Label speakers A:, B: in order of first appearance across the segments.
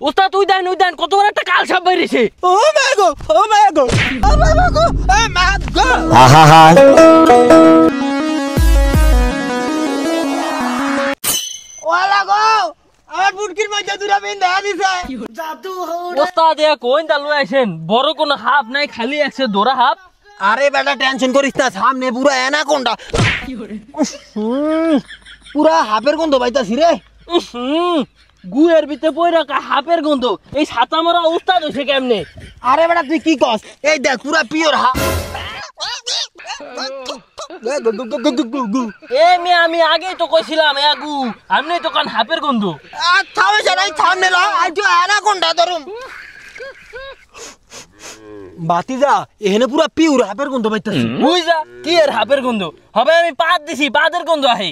A: ওস্তাদ তুই দেন কত বড় একটা কাল সাপ বাইরেছে।
B: ও মা গো ও মা গো ও মা গো ও মা গো
C: আহা
B: ওয়ালা গো আমার বুটকির মধ্যে দুরা বিন দেখা দিছে জাদু
A: ওস্তাদ এ কোন দালু আইছেন বড় কোন হাফ নাই খালি আছে দোরা হাফ।
B: আরে বেটা টেনশন করিস না সামনে পুরো অ্যানাকোন্ডা পুরা হাফের গন্ধ পাইতাছি রে।
A: গুয়ের ভিতরে পয়রা হাফের গন্ধ এই ছাতা মারা ওস্তাদ হইছে কেমনে?
B: আরে বেটা তুই কি কস এই দেখ পুরা পিওর হাফ।
A: এ মে আমি আগেই তো কইছিলাম আগু আমনে তো কান হাফের গন্ধ।
B: থামে যাই সামনে ল আই তো অ্যানাকোন্ডা ধরুম বাতিজা এখানে পুরা পিওর হাফের গন্ধ পাইতাছি।
A: বুঝা কি এর হাফের গন্ধ হবে? আমি পাত দিছি পাদের গন্ধ আহে।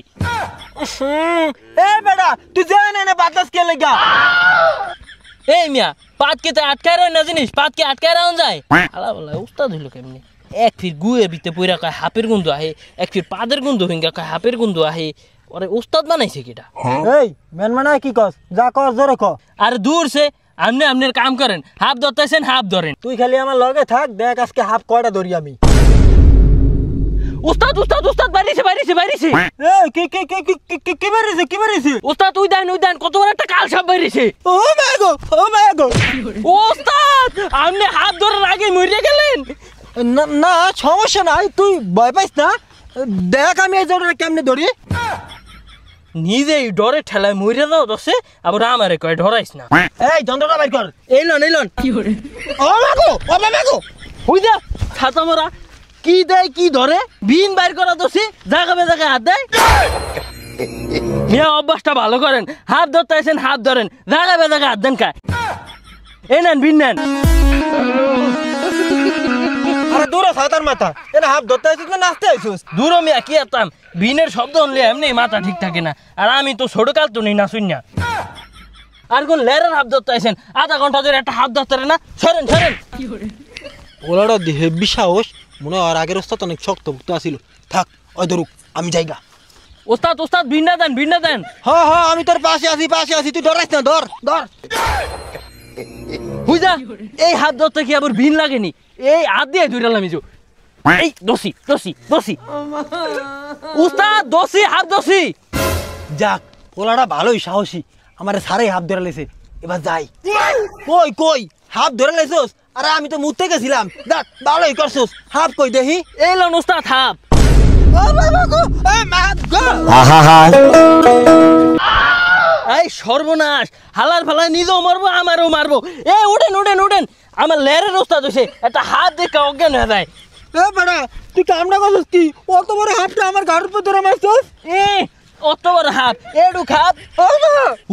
B: এ বেটা তুই জানে না বাতাস কে লাগা?
A: এই মিয়া পাত কে আটকায় রয় না জিনিস পাত কে আটকায় রাউন যায় আলা বলা উস্তাদ হইলো কেমনে? এক ফির গুয়ের ভিতরে পয়রা কয় হাফের গন্ধ আহে এক ফির পাদের গন্ধ হিঙ্গা কয় হাফের গন্ধ আহে। ওরে উস্তাদ বানাইছে কিটা?
B: এই মেন মানে কি কস যা কস জোরে ক।
A: আর দূর সে আমনে আমনের কাম করেন হাফ ধরতেছেন হাফ ধরেন।
B: তুই খালি আমার লগে থাক দেখ আজকে হাফ কয়টা ধরি আমি।
A: উস্তাদ বাইরেছে
B: এ কি বাড়িছে
A: উস্তাদ তুই দেন কত বড় একটা কাল সাপ বাইরেছে।
B: ও মা গো
A: উস্তাদ আমনে হাত ধরার আগে মরে গেলেন।
B: না সমস্যা নাই তুই ভয় পাইস না দেখ আমি এই জোরে কেমনে ধরি।
A: নিজেই ডরে ঠেলায় মরে দাও দছে আবার আমারে কয় ডরাইস না।
B: এই যন্ত্রটা বাইর কর।
A: এলন কি করে
B: ও মা গো
A: হই যা ছাতা মারা কি দেয় কি ধরে বিন বাইর করা দছে জায়গায় হাত দেয়। মিয়া অভ্যাসটা ভালো করেন হাত ধরতে আছেন হাত ধরেন জায়গায় হাত দেন কায় এ নেন বিন নেন।
B: আরে দূরে সাতার মাথা এনে হাফ ধরতে আইছিস না নাচতে আইছিস?
A: দূর মিয়া কি আতাম বিনের শব্দ হলে এমনি মাথা ঠিক থাকে না আর আমি তো ছোট কাল তো নেই না শুন না। আর কোন লেরের হাত ধরতে আছেন আধা ঘন্টা ধরে একটা হাত ধরতে না সরেন
B: ওলাটা হেব্বি সাহস মনে হয় আর আগের ওস্তাদ অনেক শক্ত ভুক্ত আসিল। থাক ওই ধরুক আমি জায়গা।
A: ওস্তাদ ভিন্না দেন।
B: হ্যাঁ আমি তোর পাশে আছি তুই ডরাইস না ধর
A: বুঝা এই হাত ধরতে কি আবার ভিন লাগেনি এই হাত দিয়ে ধরলাম এই দোষী উস্তাদ হাত দোষী।
B: যাক ওলাটা ভালোই সাহসী আমারে সারাই হাফ ধরে লেছে এবার যাই। কই হাফ ধরে লেছোস? আরে আমি তো মুতে গেছিলাম দেখ ভালোই করছোস হাফ কই দেখি।
A: এই লন উস্তাদ হাফ। এই সর্বনাশ হালার ফালায় নিজেও মারবো আমারও মারবো। এ উঠেন আমার লেরের ওস্তাদ হইছে একটা হাত দেখে অজ্ঞান হয়ে যায়।
B: এ বেটা তুই কামটা করছিস কি? অত বড় হাফটা আমার গাড়ির উপর ধরে মারছিস?
A: অত বড় হাত এডু খাপ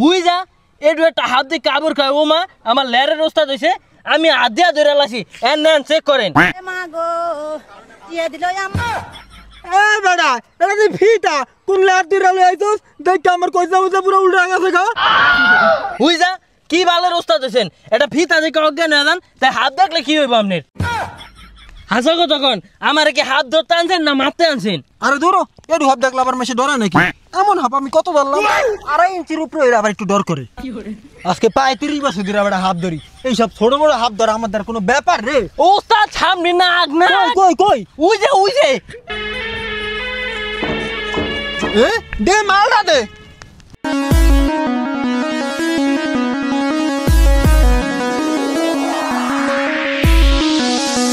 A: হুই যা এডু একটা হাত দেখে আবর খায় ও মা আমার লেরের ওস্তাদ হইছে আমি হাত দিয়া ধরে লাসি নেন চেক করেন।
B: এ বেটা এটা তুই ফিটা কোন লেয়ার তুই রেলে আইছিস দেখ আমার কইসা পুরো উল্টা গেছে গা।
A: হুই যা কি বালের ওস্তাদ হইছেন এটা ফিতা দেখে অজ্ঞান হয়ে যান তাই হাত দেখলে কি হইব আপনার? হাসা গো তখন আমার কি হাত ধরতে আনছেন না মারতে আনছেন?
B: আরে ধরো একটু হাফ দেখলে আবার মেশে ডরা নাকি? এমন হাফ আমি কত ধরলাম 2.5 ইঞ্চির উপরে আবার একটু ডর করে। আজকে প্রায় 30 বছর ধরে আবার হাফ ধরি এইসব ছোট বড় হাফ ধরা আমাদের কোনো ব্যাপার রে।
A: ওস্তাদ সামনে না আগ না
B: কই
A: উই যে
B: এ দে মালটা দে।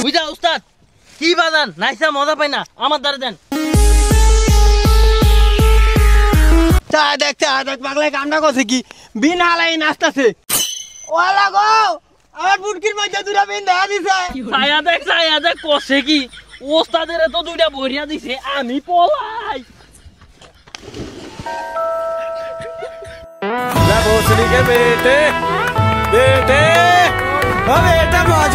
A: বুঝা উস্তাদ কি বাদান নাইসা মজা পাই না আমার দ্বারা দেন।
B: চা দেখ পাগলায় কামটা করছে কি বিন হালাই নাচতাছে। ওয়ালা গো আমার বুটকির মধ্যে দুরা বিন দেখা দিছে।
A: ছায়া দেখ কষে কি ওস্তাদের তো দুইটা ভরিয়া দিছে আমি পলাই।
C: भोसड़ी के बेटे बेटा मौज